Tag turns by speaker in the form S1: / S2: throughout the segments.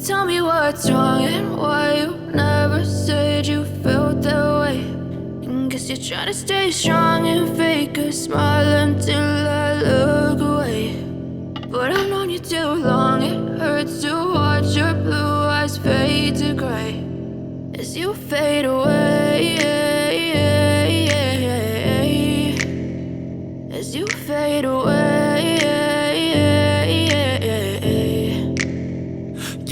S1: Tell me what's wrong and why you never said you felt that way. And guess you're trying to stay strong and fake a smile until I look away. But I've known you too long, it hurts to watch your blue eyes fade to gray as you fade away, as you fade away.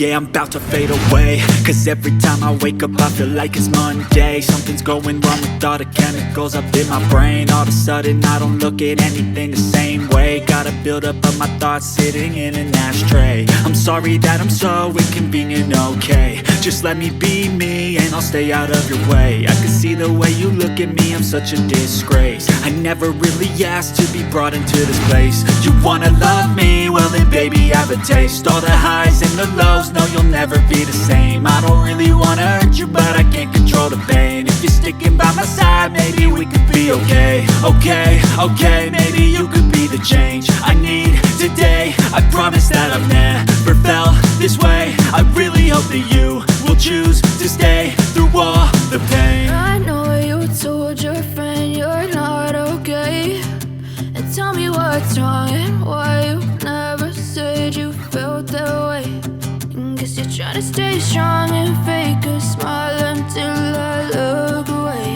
S2: Yeah, I'm about to fade away, cause every time I wake up I feel like it's Monday. Something's going wrong with all the chemicals up in my brain. All of a sudden I don't look at anything the same way. Got a build up of my thoughts sitting in an ashtray. I'm sorry that I'm so inconvenient, okay. Just let me be me and I'll stay out of your way. I can see the way you look at me, I'm such a disgrace. I never really asked to be brought into this place. You wanna love me? Well then baby have a taste. All the highs and the lows, no, you'll never be the same. I don't really wanna hurt you, but I can't control the pain. If you're sticking by my side, maybe we could be okay. Okay, maybe you could be the change I need today. I promise that I've never felt this way. I really hope that you will choose to stay through all the pain.
S1: I know you told your friend you're not okay. And tell me what's wrong and why you never said you felt that way. Guess you're trying to stay strong and fake a smile until I look away.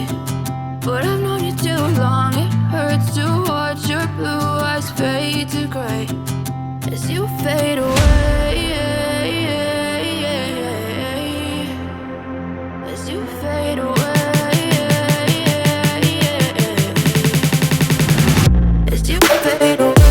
S1: But I've known you too long, it hurts to watch your blue eyes fade to gray as you fade away, as you fade away, as you fade away.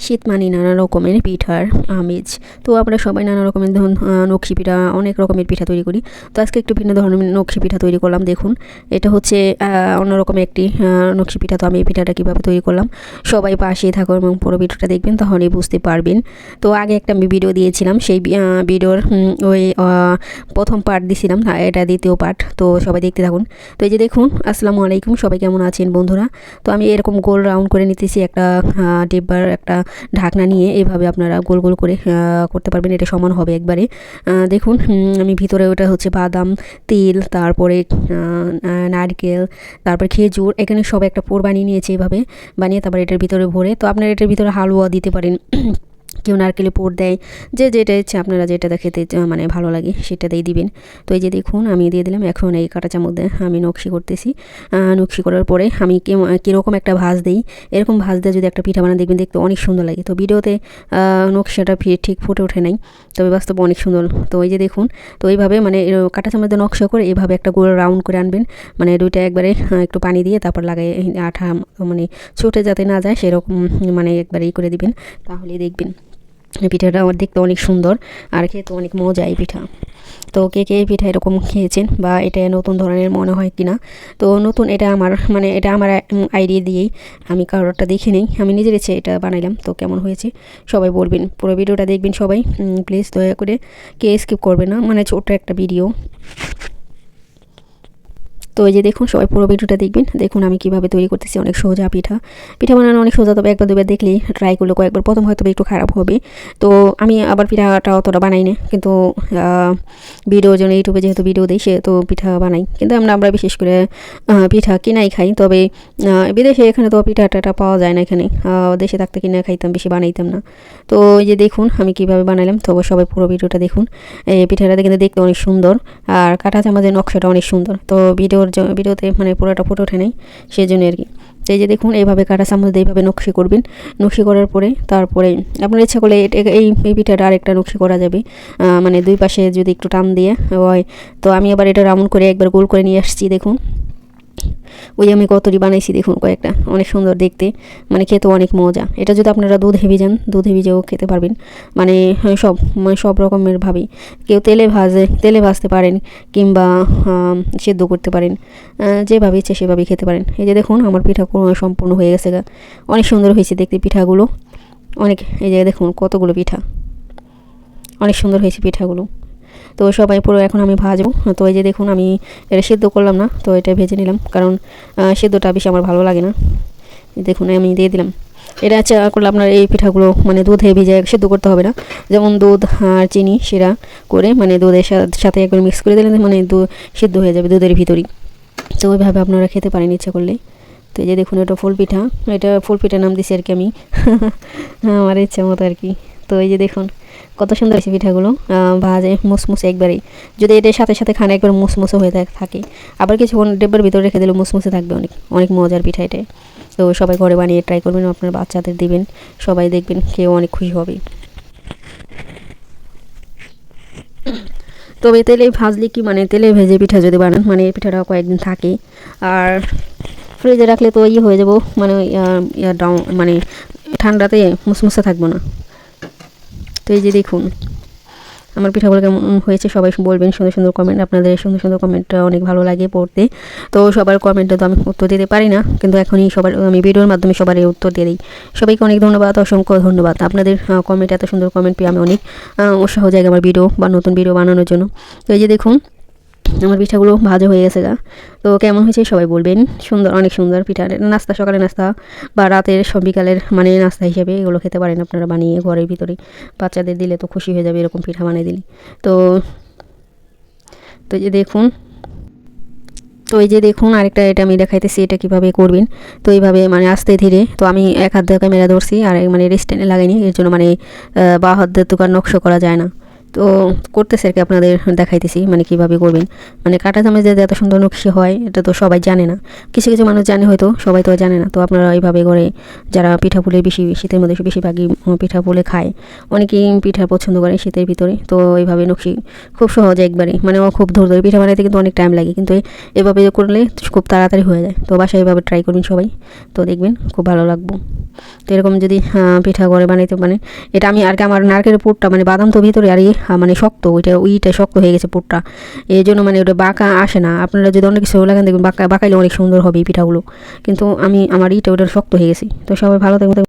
S3: শীত মানে নানা রকমের পিঠার আমেজ। তো আমরা সবাই নানা রকমের নকশি পিঠা, অনেক রকমের পিঠা তৈরি করি। তো আজকে একটু ভিন্ন ধরনের নকশি পিঠা তৈরি করলাম। দেখুন, এটা হচ্ছে অন্যরকমের একটি নকশি পিঠা। তো আমি এই পিঠাটা কীভাবে তৈরি করলাম সবাই পাশে থাকো এবং পুরো ভিডিওটা দেখবেন, তাহলেই বুঝতে পারবেন। তো আগে একটা আমি ভিডিও দিয়েছিলাম, সেই ভিডিওর ওই প্রথম পার্ট দিয়েছিলাম, এটা দ্বিতীয় পার্ট। তো সবাই দেখতে থাকুন। তো এই যে দেখুন, আসসালামু আলাইকুম, সবাই কেমন আছেন বন্ধুরা। তো আমি এরকম গোল রাউন্ড করে নিতেছি একটা ডিব্বার একটা ঢাকনা নিয়ে। এভাবে আপনারা গোল গোল করে করতে পারবেন, এটা সমান হবে একবারে। দেখুন, আমি ভিতরে ওটা হচ্ছে বাদাম, তিল, তারপরে নারকেল, তারপর খেজুর, এখানে সব একটা পুর বানিয়ে নিয়েছি। এভাবে বানিয়ে তারপর এটার ভিতরে ভরে, তো আপনারা এটার ভিতরে হালুয়া দিতে পারেন, কেউ নারকেলের পুর দেয়, যে যেটা ইচ্ছে আপনারা যেটা খেতে মানে ভালো লাগে সেটাতেই দিবেন। তো এই যে দেখুন, আমি দিয়ে দিলাম। এখন এই কাঁটা চামচ দিয়ে আমি নকশি করতেছি। নকশি করার পরে আমি কীরকম একটা ভাঁজ দিই, এরকম ভাঁজ দিয়ে যদি একটা পিঠা বানান দেখবেন, দেখতে অনেক সুন্দর লাগে। তো ভিডিওতে নকশাটা ঠিক ফুটে ওঠে নাই, তবে বাস্তবে অনেক সুন্দর। তো এই যে দেখুন, তো এইভাবে মানে কাঁটা চামচ দিয়ে নকশা করে এইভাবে একটা গোল রাউন্ড করে আনবেন, মানে দুইটা একবারে একটু পানি দিয়ে তারপর লাগাই আঠা মানে ছুটে যাতে না যায় সেরকম মানে একবারে করে দিবেন, তাহলেই দেখবেন পিঠাটা আমার দেখতে অনেক সুন্দর আর খেতে অনেক মজা এই পিঠা। তো কে কে এই পিঠা এরকম খেয়েছেন বা এটা নতুন ধরনের মনে হয় কিনা। তো নতুন এটা আমার আইডিয়া দিয়েই, আমি কারোরটা দেখে নেই, আমি নিজের ইচ্ছে এটা বানাইলাম। তো কেমন হয়েছে সবাই বলবেন, পুরো ভিডিওটা দেখবেন সবাই, প্লিজ দয়া করে কে স্কিপ করবে না, মানে ছোট্ট একটা ভিডিও। তো এই যে দেখুন সবাই পুরো ভিডিওটা দেখবেন। দেখুন আমি কিভাবে তৈরি করতেছি, অনেক সোজা পিঠা বানানো অনেক সোজা, তবে একবার দুবার দেখলেই ট্রাই করলে কয়েকবার প্রথম হয়তো একটু খারাপ হবে। তো আমি আবার পিঠাটা অতটা বানাই না, কিন্তু ভিডিওর জন্য ইউটিউবে যেহেতু ভিডিও দিই সে তো পিঠা বানাই, কিন্তু আমরা বিশেষ করে পিঠা কিনাই খাই। তবে বিদেশে এখানে তো পিঠাটা পাওয়া যায় না, এখানে দেশে থাকতে কিনে খাইতাম, বেশি বানাইতাম না। তো এই যে দেখুন আমি কিভাবে বানালাম। তো সবাই পুরো ভিডিওটা দেখুন। এই পিঠাটা কিন্তু দেখতে অনেক সুন্দর আর কাটা চামচের নকশাটা অনেক সুন্দর। তো ভিডিওতে মানে পুরোটা ফুটে ওঠে নাই, সেই জন্য আর কি। তো এই যে দেখুন এইভাবে কাটা চামচ দিয়ে এইভাবে নকশি করবেন। নকশি করার পরে তারপরে আপনার ইচ্ছা করলে এই পিঠাটা আরেকটা নকশি করা যাবে, মানে দুই পাশে যদি একটু টান দিয়ে হয়। তো আমি আবার এটা রাউন্ড করে একবার গোল করে নিয়ে আসছি। দেখুন ওই আমি কতটি বানাইছি, দেখুন কয়েকটা, অনেক সুন্দর দেখতে, মানে খেতে অনেক মজা। এটা যদি আপনারা দুধে ভিজেও খেতে পারবেন, মানে সব রকমের ভাবেই। কেউ তেলে ভাজতে পারেন, কিংবা সেদ্ধ করতে পারেন, যেভাবে ইচ্ছে সেভাবেই খেতে পারেন। এই যে দেখুন আমার পিঠা সম্পূর্ণ হয়ে গেছে, অনেক সুন্দর হয়েছে দেখতে পিঠাগুলো, অনেক। এই যে দেখুন কতগুলো পিঠা, অনেক সুন্দর হয়েছে পিঠাগুলো। তো সবাই পুরো এখন আমি ভাজবো। তো এই যে দেখুন আমি এটা সেদ্ধ করলাম না, তো এটা ভেজে নিলাম, কারণ সেদ্ধটা বেশি আমার ভালো লাগে না। দেখুন আমি দিয়ে দিলাম। এটা করলে আপনার এই পিঠাগুলো মানে দুধে ভিজে সেদ্ধ করতে হবে না, যেমন দুধ আর চিনি শিরা করে মানে দুধের সাথে একবার মিক্স করে দিলে মানে সেদ্ধ হয়ে যাবে দুধের ভিতরেই। তো ওইভাবে আপনারা খেতে পারেন ইচ্ছা করলে। তো এই যে দেখুন এটা ফুল পিঠা নাম দিছি আর কি আমি আমার ইচ্ছা মতো আর কি। তো এই যে দেখুন কত সুন্দর হয়েছে পিঠাগুলো, ভাজে মুসমুসে একবারেই। যদি এটার সাথে সাথে খান একবার মুসমুসে হয়ে থাকে, আবার কিছুক্ষণ ডেব্বার ভিতরে রেখে দিলে মুসমুসে থাকবে, অনেক মজার পিঠা এটা। তো সবাই ঘরে বানিয়ে ট্রাই করবেন, আপনার বাচ্চাদের দিবেন, সবাই দেখবেন কেউ অনেক খুশি হবে। তবে তেলে ভাজলে কি মানে তেলে ভেজে পিঠা যদি বানান মানে এই পিঠাটা কয়েকদিন থাকে, আর ফ্রিজে রাখলে তো হয়ে যাবো মানে মানে ঠান্ডাতে মুসমুসে থাকবো না। তো এই যে দেখুন আমার পিঠাগুলো কেমন হয়েছে সবাই বলবেন, সুন্দর সুন্দর কমেন্ট, আপনাদের সুন্দর সুন্দর কমেন্টটা অনেক ভালো লাগে পড়তে। তো সবার কমেন্টে তো আমি উত্তর দিতে পারি না, কিন্তু এখনই সবার আমি ভিডিওর মাধ্যমে সবারই উত্তর দিয়ে দিই। সবাইকে অনেক ধন্যবাদ, অসংখ্য ধন্যবাদ। আপনাদের কমেন্ট, এত সুন্দর কমেন্ট পেয়ে আমি অনেক উৎসাহ জায়গা আমার ভিডিও বা নতুন ভিডিও বানানোর জন্য। তো এই যে দেখুন আমার পিঠাগুলো ভাজা হয়ে গেছে তো কেমন হয়েছে সবাই বলবেন। সুন্দর, অনেক সুন্দর পিঠা, নাস্তা, সকালে নাস্তা বা রাতের বিকালের মানে নাস্তা হিসেবে এগুলো খেতে পারেন আপনারা বানিয়ে ঘরের ভিতরে। বাচ্চাদের দিলে তো খুশি হয়ে যাবে এরকম পিঠা বানিয়ে দিলে। তো তো এই যে দেখুন আরেকটা এটা আমি দেখাইতেছি এটা কিভাবে করবেন। তো এইভাবে মানে আস্তে ধীরে, তো আমি এক হাত দিয়ে ক্যামেরা ধরছি আর মানে রেস্টেন্টে লাগাইনি, এর জন্য মানে বা হাত দিয়ে তো নকশা করা যায় না। তো করতেছে আর কি, আপনাদের দেখাইতেছি মানে কিভাবে করবেন। মানে কাটা চামচ দিয়ে এত সুন্দর নকশি হয় এটা তো সবাই জানে না, কিছু কিছু মানুষ জানে হয়তো, সবাই তো জানে না। তো আপনারা এইভাবে করে যারা পিঠা পুলে বেশি শীতের মধ্যে বেশিরভাগই পিঠা পুলে খায়, অনেকেই পিঠা পছন্দ করে শীতের ভিতরে। তো এইভাবে নকশি খুব সহজে একবারে, মানে খুব ধরে পিঠা বানাইতে কিন্তু অনেক টাইম লাগে, কিন্তু এভাবে করলে খুব তাড়াতাড়ি হয়ে যায়। তো বাসায় এইভাবে ট্রাই করবেন সবাই, তো দেখবেন খুব ভালো লাগবে। তো এরকম যদি পিঠা করে বানাইতে মানে এটা আমি আর কি আমার নারকেলের পুরটা মানে বাদাম তো ভিতরে আর মানে শক্ত, ওইটা শক্ত হয়ে গেছে পুরটা, এই জন্য মানে ওটা বাঁকা আসে না। আপনারা যদি অনেক কিছু লাগান দেখবেন বাঁকাইলে অনেক সুন্দর হবে এই পিঠাগুলো, কিন্তু আমার ওটা শক্ত হয়ে গেছে। তো সবাই ভালো থাকবেন।